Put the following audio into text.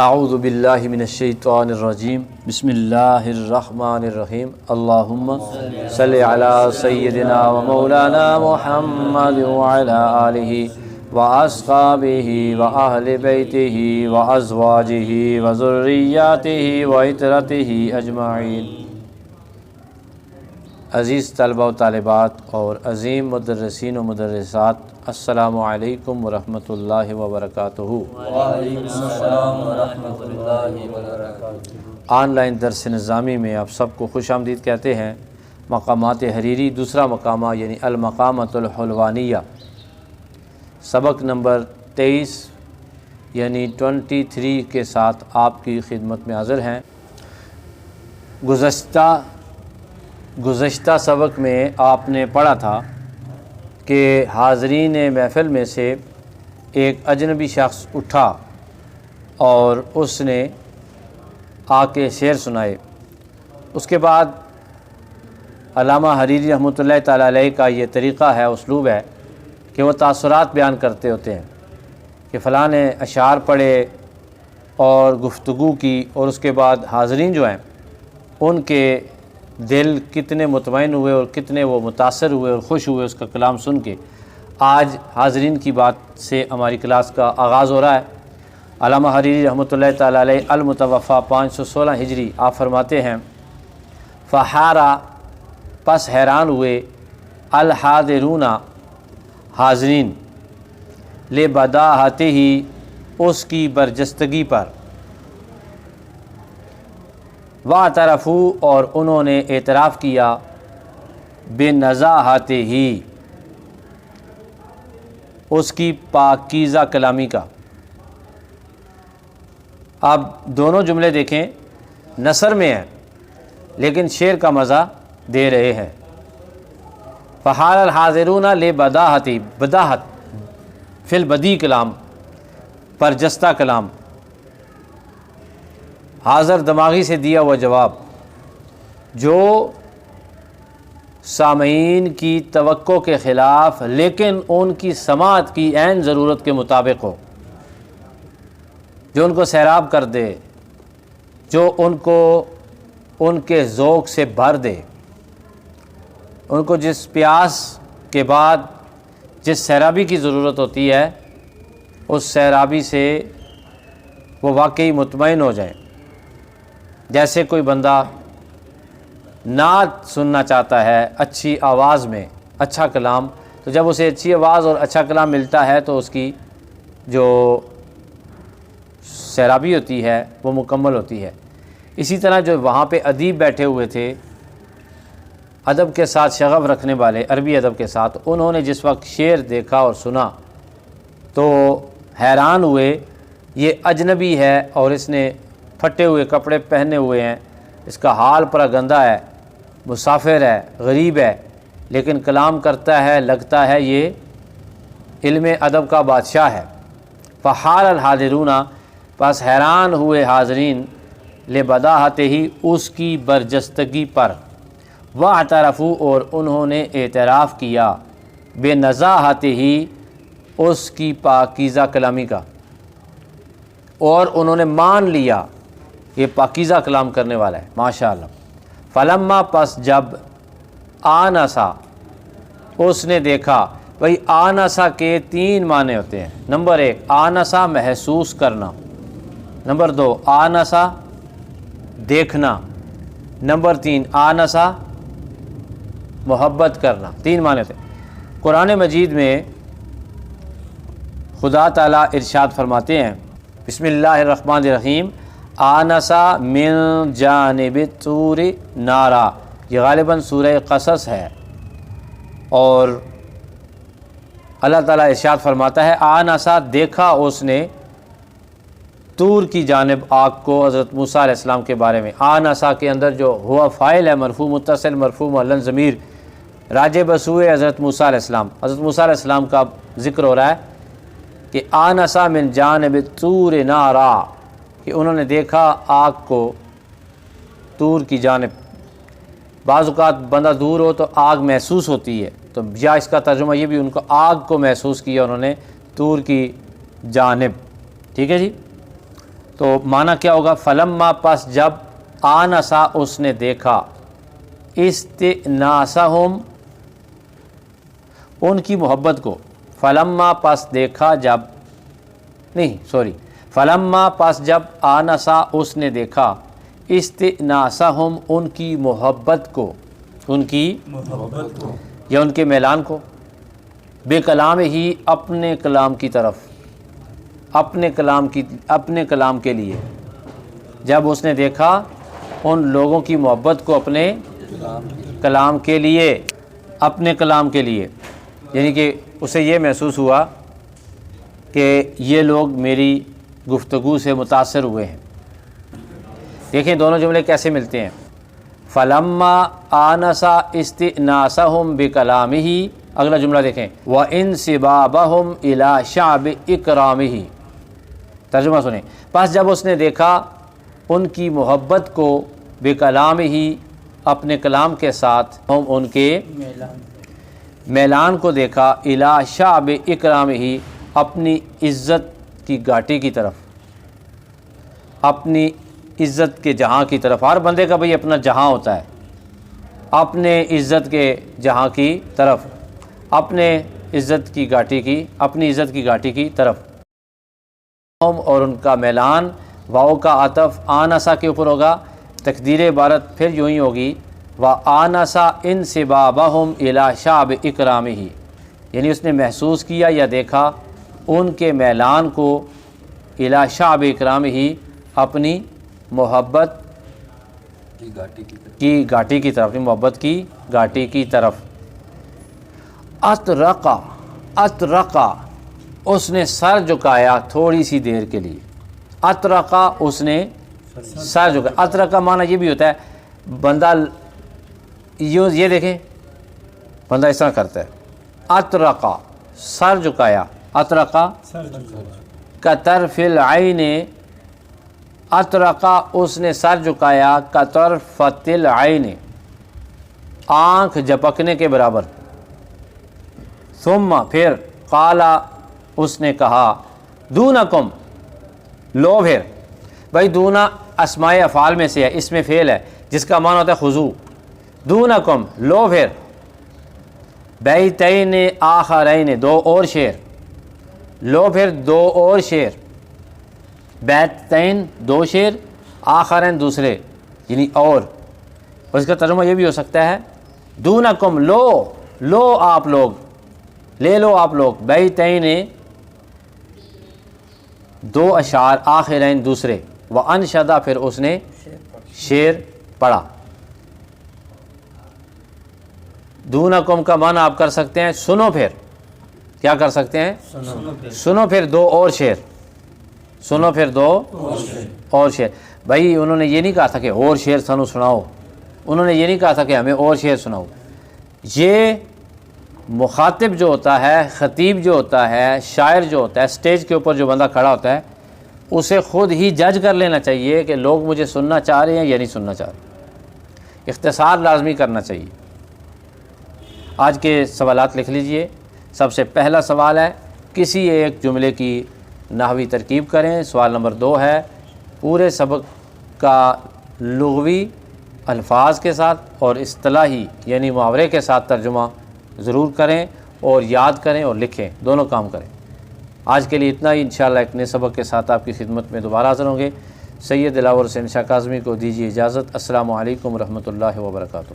اعوذ باللہ من الشیطان الرجیم بسم اللہ الرحمن الرحیم اللہم صلی علی سیدنا و مولانا محمد وعلی آلہ واصحابہ واہل بیتہ وازواجہ وذریاتہ وعترتہ اجمعین۔ عزیز طلبہ و طالبات اور عظیم مدرسین و مدرسات، السلام علیکم ورحمۃ اللہ وبرکاتہ۔ وعلیکم السلام ورحمۃ اللہ وبرکاتہ۔ آن لائن درس نظامی میں آپ سب کو خوش آمدید کہتے ہیں۔ مقامات حریری دوسرا مقامہ یعنی المقامۃ الحلوانیہ، سبق نمبر 23 یعنی 23 کے ساتھ آپ کی خدمت میں حاضر ہیں۔ گزشتہ سبق میں آپ نے پڑھا تھا کہ حاضرین محفل میں سے ایک اجنبی شخص اٹھا اور اس نے آ کے شعر سنائے۔ اس کے بعد علامہ حریری رحمۃ اللہ تعالیٰ علیہ کا یہ طریقہ ہے، اسلوب ہے کہ وہ تاثرات بیان کرتے ہوتے ہیں کہ فلاں نے اشعار پڑھے اور گفتگو کی، اور اس کے بعد حاضرین جو ہیں ان کے دل کتنے مطمئن ہوئے اور کتنے وہ متاثر ہوئے اور خوش ہوئے اس کا کلام سن کے۔ آج حاضرین کی بات سے ہماری کلاس کا آغاز ہو رہا ہے۔ علامہ حریری رحمۃ اللہ تعالیٰ علیہ المتوفیٰ 516 ہجری آپ فرماتے ہیں، فحارا پس حیران ہوئے، الحاضرون حاضرین، لبداہتہ اس کی برجستگی پر، واعترفوا اور انہوں نے اعتراف کیا، بنزاہتہ اس کی پاکیزہ کلامی کا۔ اب دونوں جملے دیکھیں، نثر میں ہیں لیکن شعر کا مزہ دے رہے ہیں۔ فحال الحاضرون لبداہتہ، بداہت فی البدی کلام، برجستہ کلام، حاضر دماغی سے دیا ہوا جواب جو سامعین کی توقع کے خلاف لیکن ان کی سماعت کی عین ضرورت کے مطابق ہو، جو ان کو سیراب کر دے، جو ان کو ان کے ذوق سے بھر دے، ان کو جس پیاس کے بعد جس سیرابی کی ضرورت ہوتی ہے اس سیرابی سے وہ واقعی مطمئن ہو جائیں۔ جیسے کوئی بندہ نعت سننا چاہتا ہے اچھی آواز میں، اچھا کلام، تو جب اسے اچھی آواز اور اچھا کلام ملتا ہے تو اس کی جو سیرابی ہوتی ہے وہ مکمل ہوتی ہے۔ اسی طرح جو وہاں پہ ادیب بیٹھے ہوئے تھے، ادب کے ساتھ شغف رکھنے والے، عربی ادب کے ساتھ، انہوں نے جس وقت شعر دیکھا اور سنا تو حیران ہوئے، یہ اجنبی ہے اور اس نے پھٹے ہوئے کپڑے پہنے ہوئے ہیں، اس کا حال پرا گندہ ہے، مسافر ہے، غریب ہے، لیکن کلام کرتا ہے، لگتا ہے یہ علم ادب کا بادشاہ ہے۔ فحال الحاضرون پس حیران ہوئے حاضرین، لبداہتہ اس کی برجستگی پر، واعترفوا اور انہوں نے اعتراف کیا، بنزاہتہ اس کی پاکیزہ کلامی کا، اور انہوں نے مان لیا یہ پاکیزہ کلام کرنے والا ہے، ماشاءاللہ۔ فلما پس جب آنسا اس نے دیکھا، بھئی آنسا کے 3 معنی ہوتے ہیں۔ نمبر 1 آنسا محسوس کرنا، نمبر 2 آنسا دیکھنا، نمبر 3 آنسا محبت کرنا، 3 معنی ہوتے ہیں۔ قرآن مجید میں خدا تعالیٰ ارشاد فرماتے ہیں، بسم اللہ الرحمن الرحیم، آنسا من جانب طور نارا، یہ غالباً سورہ قصص ہے، اور اللہ تعالیٰ ارشاد فرماتا ہے آنسا دیکھا اس نے طور کی جانب آگ کو، حضرت موسیٰ علیہ السلام کے بارے میں۔ آنسا کے اندر جو ہوا فاعل ہے، مرفوع متصل مرفوع معلن ضمیر راجع بسوئے حضرت موسیٰ علیہ السلام، حضرت موسیٰ علیہ السلام کا ذکر ہو رہا ہے کہ آنسا من جانب طور نارا، کہ انہوں نے دیکھا آگ کو طور کی جانب۔ بعض اوقات بندہ دور ہو تو آگ محسوس ہوتی ہے، تو یا اس کا ترجمہ یہ بھی ان کو آگ کو محسوس کیا انہوں نے طور کی جانب، ٹھیک ہے جی۔ تو تو معنی کیا ہوگا؟ فلما پس جب آنسا اس نے دیکھا، استئناسہم ان کی محبت کو، فلما پس دیکھا جب نہیں سوری فلما پس جب آنسا اس نے دیکھا، استئناسہم ان کی محبت کو، ان کی محبت کو، یا ان کے میلان کو، بے کلام ہی اپنے کلام کی طرف، اپنے کلام کے لیے، جب اس نے دیکھا ان لوگوں کی محبت کو اپنے کلام کے لیے، اپنے کلام کے لیے، یعنی کہ اسے یہ محسوس ہوا کہ یہ لوگ میری گفتگو سے متاثر ہوئے ہیں۔ دیکھیں دونوں جملے کیسے ملتے ہیں۔ فلما آنسا استئناسہم بکلامہ، اگلا جملہ دیکھیں، وانسبابہم الی شعب اکرامہ، ترجمہ سنیں، پس جب اس نے دیکھا ان کی محبت کو، بکلامہ اپنے کلام کے ساتھ، ہم ان کے میلان کو دیکھا، الی شعب اکرامہ اپنی عزت کی گھاٹی کی طرف، اپنی عزت کے جہاں کی طرف۔ ہر بندے کا بھئی اپنا جہاں ہوتا ہے، اپنے عزت کے جہاں کی طرف، اپنے عزت کی گھاٹی کی، اپنی عزت کی گھاٹی کی طرف۔ اور ان کا میلان، واؤ کا عطف آنسا کے اوپر ہوگا، تقدیر عبارت پھر یوں ہی ہوگی، وآنسا انسبابہم الی شعب اکرامہ، یعنی اس نے محسوس کیا یا دیکھا ان کے میلان کو، الی شعب اکرامہ اپنی محبت کی گھاٹی کی طرف، اپنی محبت کی گھاٹی کی طرف۔ اطرقا اس نے سر جھکایا تھوڑی سی دیر کے لیے، اطرقا اس نے سر جھکایا۔ اطرقا معنی یہ بھی ہوتا ہے بندہ یہ دیکھیں بندہ اس طرح کرتا ہے، اطرقا سر جھکایا، اطرقا کطرف العین، اطرقا اس نے سر جھکایا، کطرفۃ العین آنکھ جھپکنے کے برابر، ثم پھر قالا اس نے کہا، دونکم لو، پھر بھائی دونا اسماء افعال میں سے ہے، اس میں فعل ہے جس کا معنی ہوتا ہے خضوع، دونکم لو پھر، بیتین آخرین دو اور شعر، لو پھر دو اور شعر، بیتین دو شعر، آخرین دوسرے یعنی اور اس کا ترجمہ یہ بھی ہو سکتا ہے دونکم لو آپ لوگ، لے لو آپ لوگ، بیتین دو اشعار، آخرین دوسرے، وانشدہ پھر اس نے شعر پڑھا۔ دونکم کا معنی آپ کر سکتے ہیں سنو، پھر کیا کر سکتے ہیں؟ سنو پھر دو اور شعر، سنو پھر دو اور شعر۔ بھائی انہوں نے یہ نہیں کہا تھا کہ اور شعر سناؤ، انہوں نے یہ نہیں کہا تھا کہ ہمیں اور شعر سناؤ۔ یہ مخاطب جو ہوتا ہے، خطیب جو ہوتا ہے، شاعر جو ہوتا ہے، سٹیج کے اوپر جو بندہ کھڑا ہوتا ہے، اسے خود ہی جج کر لینا چاہیے کہ لوگ مجھے سننا چاہ رہے ہیں یا نہیں سننا چاہ رہے۔ اختصار لازمی کرنا چاہیے۔ آج کے سوالات لکھ لیجئے۔ سب سے پہلا سوال ہے کسی ایک جملے کی نحوی ترکیب کریں۔ سوال نمبر 2 ہے پورے سبق کا لغوی الفاظ کے ساتھ اور اصطلاحی یعنی محاورے کے ساتھ ترجمہ ضرور کریں اور یاد کریں اور لکھیں، دونوں کام کریں۔ آج کے لیے اتنا ہی، انشاءاللہ ایک نئے سبق کے ساتھ آپ کی خدمت میں دوبارہ حاضر ہوں گے۔ سید دلاور حسین شاہ کاظمی کو دیجیے اجازت۔ السلام علیکم ورحمۃ اللہ وبرکاتہ۔